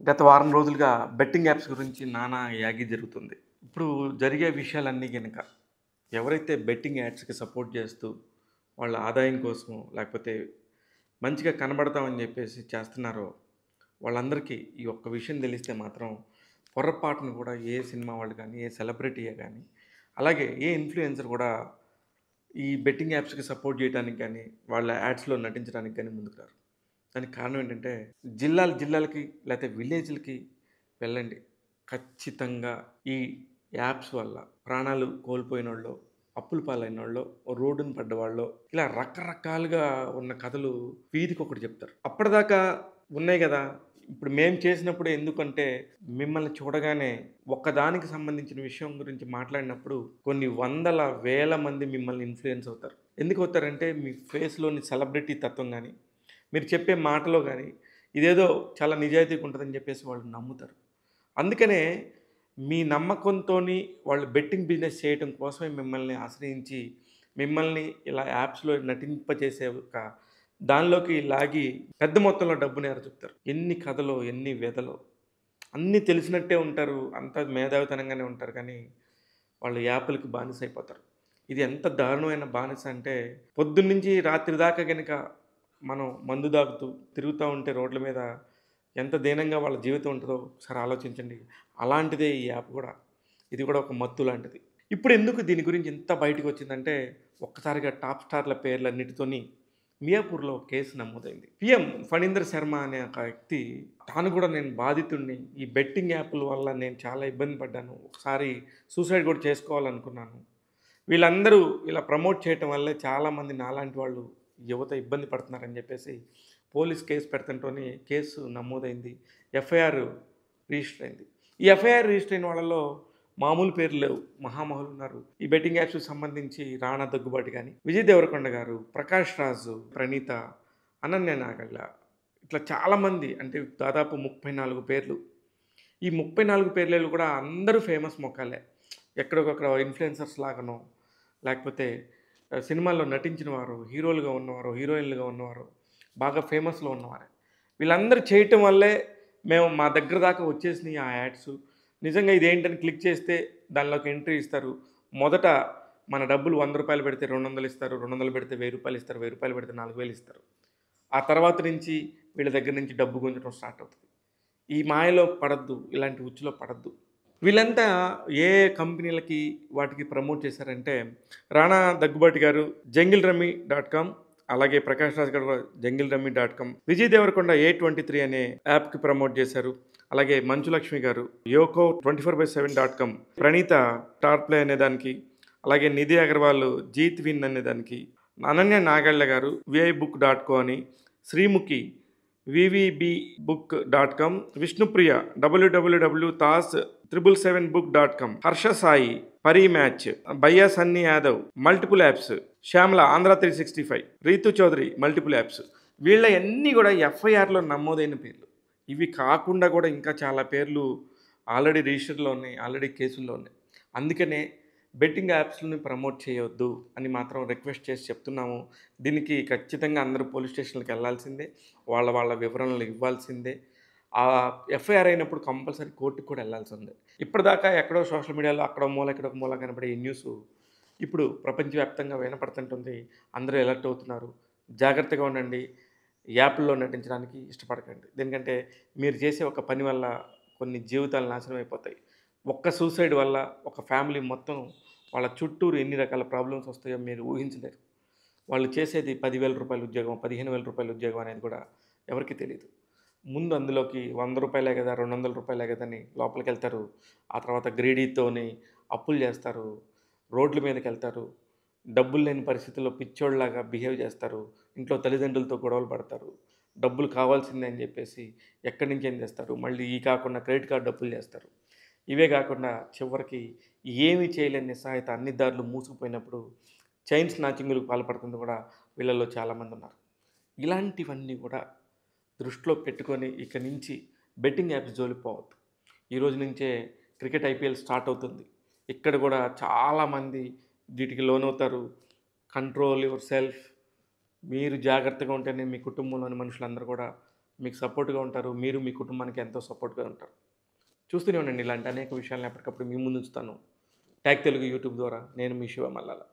గత వారం రోజులుగా బెట్టింగ్ యాప్స్ గురించి నానా యాగి జరుగుతుంది. ఇప్పుడు జరిగే విషయాలన్నీ గనక ఎవరైతే బెట్టింగ్ యాడ్స్‌కి సపోర్ట్ చేస్తూ, వాళ్ళ ఆదాయం కోసమో, లేకపోతే మంచిగా కనబడతామని చెప్పేసి చేస్తున్నారో, వాళ్ళందరికీ ఈ ఒక్క విషయం తెలిస్తే మాత్రం పొర్రపాటున కూడా ఏ సినిమా వాళ్ళు గానీ, ఏ సెలబ్రిటీయే గానీ, అలాగే ఏ ఇన్‌ఫ్లుయెన్సర్ కూడా ఈ బెట్టింగ్ యాప్స్‌కి సపోర్ట్ చేయడానికి గానీ, వాళ్ళ యాడ్స్‌లో నటించడానికి గానీ ముందుకు రారు. దానికి కారణం ఏంటంటే, జిల్లాలకి లేతే విలేజ్‌లకి వెళ్ళండి. ఖచ్చితంగా ఈ యాప్స్ వల్ల ప్రాణాలు కోల్పోయినోళ్ళో, అప్పుల పాలైనోళ్ళో, రోడ్డున పడ్డవాళ్ళో, ఇలా రకరకాలుగా ఉన్న కథలు వీధికొకటి చెప్తారు. అప్పటిదాకా ఉన్నాయి గదా! ఇప్పుడు మేము చేసినప్పుడు ఎందుకంటే, మిమ్మల్ని చూడగానే ఒక్కదానికి సంబంధించిన విషయం గురించి మాట్లాడినప్పుడు కొన్ని వందల, వేల మంది మిమ్మల్ని ఇన్‌ఫ్లుయెన్స్ అవుతారు. ఎందుకవుతారంటే, మీ ఫేస్‌లోని సెలబ్రిటీ తత్వం గాని, మీరు చెప్పే మాటలో గాని, ఇదేదో చాలా నిజాయితీగా ఉంటదని జెప్పేసి వాళ్ళు నమ్ముతారు. అందుకనే మీ నమ్మకంతోని వాళ్ళు బెట్టింగ్ బిజినెస్ చేయటం కోసమే మిమ్మల్ని ఆశ్రయించి, మిమ్మల్ని ఇలా యాప్స్‌లో నటింపజేసే ఒక దానిలోకి లాగి పెద్ద మొత్తంలో డబ్బుని ఎరచెప్తారు. ఎన్ని కథలో, ఎన్ని వ్యధలో అన్నీ తెలిసినట్టే ఉంటారు. అంతా మేధావితనంగానే ఉంటారు కానీ, వాళ్ళు యాపులకి బానిసైపోతారు. ఇది ఎంత దారుణమైన బానిస అంటే, పొద్దున్నుంచి రాత్రి దాకా గనక మనం మందు తాగుతూ తిరుగుతా ఉంటే రోడ్ల మీద ఎంత దీనంగా వాళ్ళ జీవితం ఉంటదో ఒకసారి ఆలోచించండి. అలాంటిదే ఈ యాప్ గూడా. ఇది గూడా ఒక మత్తు లాంటిది. ఇప్పుడెందుకు దీని గురించి ఇంత బయటికొచ్చిందంటే, ఒక్కసారిగా టాప్ స్టార్‌ల పేర్లన్నిటితోని మియాపూర్‌లో ఒక కేసు నమోదైంది. పీఎం ఫణీందర్ శర్మ అనే ఒక వ్యక్తి తాను గూడా నేను బాధితుడిని. ఈ బెట్టింగ్ యాపుల వల్ల నేను చాలా ఇబ్బంది పడ్డాను. ఒకసారి సూసైడ్ గూడా చేసుకోవాలనుకున్నాను. వీళ్ళందరూ ఇలా ప్రమోట్ చేయటం వల్లే చాలామంది నాలాంటి వాళ్ళు యువత ఇబ్బంది పడుతున్నారని జెప్పేసి పోలీస్ కేసు పెడుతుంటోని కేసు నమోదైంది. ఎఫ్ఐఆర్ రిజిస్టర్ అయింది. ఈ ఎఫ్ఐఆర్ రిజిస్టర్ అయిన వాళ్ళలో మామూలు పేర్లు లేవు. మహామహులున్నారు. ఈ బెట్టింగ్ యాప్స్‌కి సంబంధించి 'రాణా దగ్గుబాటి' గాని, 'విజయ్ దేవరకొండ' గారు, 'ప్రకాష్ రాజు', 'ప్రణీత', 'అనన్య నాగళ్ళ' ఇట్లా చాలామంది అంటే దాదాపు 34 పేర్లు. ఈ 34 పేర్లలో కూడా అందరూ ఫేమస్ మొఖాలే. ఎక్కడికొక్కడ ఇన్‌ఫ్లుయెన్సర్స్ లాగానో, లేకపోతే సినిమాల్లో నటించిన వారు, హీరోలుగా ఉన్నవారు, హీరోయిన్‌లుగా ఉన్నవారు, బాగా ఫేమస్‌లో ఉన్నవారే. వీళ్ళందరూ చేయటం వల్లే మేము మా దగ్గర దాకా వచ్చేసినియి ఆ యాడ్సు. నిజంగా ఇదేంటని క్లిక్ చేస్తే దానిలోకి ఎంట్రీ ఇస్తారు. మొదట మన డబ్బులు రూ. 100 పెడితే 200 ఇస్తారు. 200 పెడితే రూ. 1000 ఇస్తారు. రూ. 1000 పెడితే 4000 ఇస్తారు. ఆ తర్వాత నుంచి వీళ్ళ దగ్గర నుంచి డబ్బు గుంజడం స్టార్ట్ అవుతది. ఈ మాయలో పడొద్దు. ఇలాంటి ఉచ్చులో పడొద్దు. వీళ్ళంతా ఏ కంపెనీలకి వాటికి ప్రమోట్ చేశారంటే, 'రాణా దగ్గుబాటి' గారు జంగిల్‌రమ్మీ.కామ్, అలాగే 'ప్రకాష్ రాజ్' గారు కూడా జంగిల్‌రమ్మీ.కామ్, 'విజయ్ దేవరకొండ ఏ23' అనే యాప్‌కి ప్రమోట్ చేశారు. అలాగే 'మంచు లక్ష్మి' గారు యోకో24/7.com, 'ప్రణీత' స్టార్ ప్లే అనే దానికి, అలాగే 'నిధి అగర్వాల్' జీత్ విన్ అనే దానికి, 'అనన్య నాగళ్ళ' గారు vibook.co అని, 'Sreemukhi' vvbbook.com, 'Vishnupriya' www.tas777book.com, 'Harsha Sai' Parimatch, 'Bhaiya Sunny Yadav' multiple apps, 'Shyamala' ఆంధ్ర365, 'రీతు చౌదరి' మల్టిపుల్ యాప్స్. వీళ్ళయన్నీ గూడా ఎఫ్ఐఆర్‌లో నమోదైన పేర్లు. ఇవి కాకుండా గూడా ఇంకా చాలా పేర్లు ఆల్రెడీ రిజిస్టర్‌లో ఉన్నాయి. ఆల్రెడీ కేసుల్లో ఉన్నాయి. అందుకనే బెట్టింగ్ యాప్స్‌ని ప్రమోట్ చేయొద్దు అని మాత్రం రిక్వెస్ట్ చేసి చెప్తున్నాము. దీనికి ఖచ్చితంగా అందరూ పోలీస్ స్టేషన్‌లకి ఎళ్ళాల్సిందే. వాళ్ళ వివరణలు ఇవ్వాల్సిందే. ఎఫ్ఐఆర్ అయినప్పుడు కంపల్సరీ కోర్ట్‌కి కూడా ఎళ్ళాల్సిందే. ఇప్పటిదాకా ఎక్కడో సోషల్ మీడియాలో అక్కడో మూల, ఇక్కడో మూల కనపడే ఈ న్యూసు ఇప్పుడు ప్రపంచవ్యాప్తంగా వినపడుతుంటుంది. అందరూ అలర్ట్ అవుతున్నారు. జాగ్రత్తగా ఉండండి. యాపుల్లో నటించడానికి ఇష్టపడకండి. దేనికంటే మీరు చేసే ఒక పని వల్ల కొన్ని జీవితాలు నాశనం అయిపోతాయి. ఒక్క సూసైడ్ వల్ల ఒక ఫ్యామిలీ మొత్తం వాళ్ళ చుట్టూరు ఎన్ని రకాల ప్రాబ్లమ్స్ వస్తాయో మీరు ఊహించలేరు. వాళ్ళు చేసేది రూ. 10,000 ఉద్యోగం, రూ. 15,000 ఉద్యోగం అనేది కూడా ఎవరికీ తెలీదు. ముందు అందులోకి రూ. 100 కదా, రూ. 200 కదా అని లోపలికెళ్తారు. ఆ తర్వాత గ్రీడీతోని అప్పులు చేస్తారు. రోడ్ల మీదకెళ్తారు. డబ్బులు లేని పరిస్థితుల్లో పిచ్చోళ్ళలాగా బిహేవ్ చేస్తారు. ఇంట్లో తల్లిదండ్రులతో గొడవలు పడతారు. డబ్బులు కావాల్సిందే అని చెప్పేసి ఎక్కడి నుంచైనా తెస్తారు. మళ్ళీ ఈ కాకుండా క్రెడిట్ కార్డ్ అప్పులు చేస్తారు. ఇవే కాకుండా చివరికి ఏమీ చేయలేని నిస్సహాయత అన్ని దారులు మూసుకుపోయినప్పుడు చైన్ స్నాచింగులకు పాల్పడుతుంది కూడా వీళ్ళలో చాలామందున్నారు. ఇలాంటివన్నీ కూడా దృష్టిలో పెట్టుకొని ఇక నుంచి బెట్టింగ్ యాప్స్ జోలికి పోవద్దు. ఈరోజు నుంచే క్రికెట్ ఐపీఎల్ స్టార్ట్ అవుతుంది. ఇక్కడ కూడా చాలామంది వీటికి లోనవుతారు. Control your self. మీరు జాగ్రత్తగా ఉంటేనే మీ కుటుంబంలోని మనుషులందరూ కూడా మీకు సపోర్ట్‌గా ఉంటారు. మీరు మీ కుటుంబానికి ఎంతో సపోర్ట్‌గా ఉంటారు. చూస్తూనే ఉండండి ఇలాంటి అనేక విషయాలను ఎప్పటికప్పుడు మీ ముందుంచుతాను. ట్యాగ్ తెలుగు యూట్యూబ్ ద్వారా. నేను మీ శివ మల్లాల.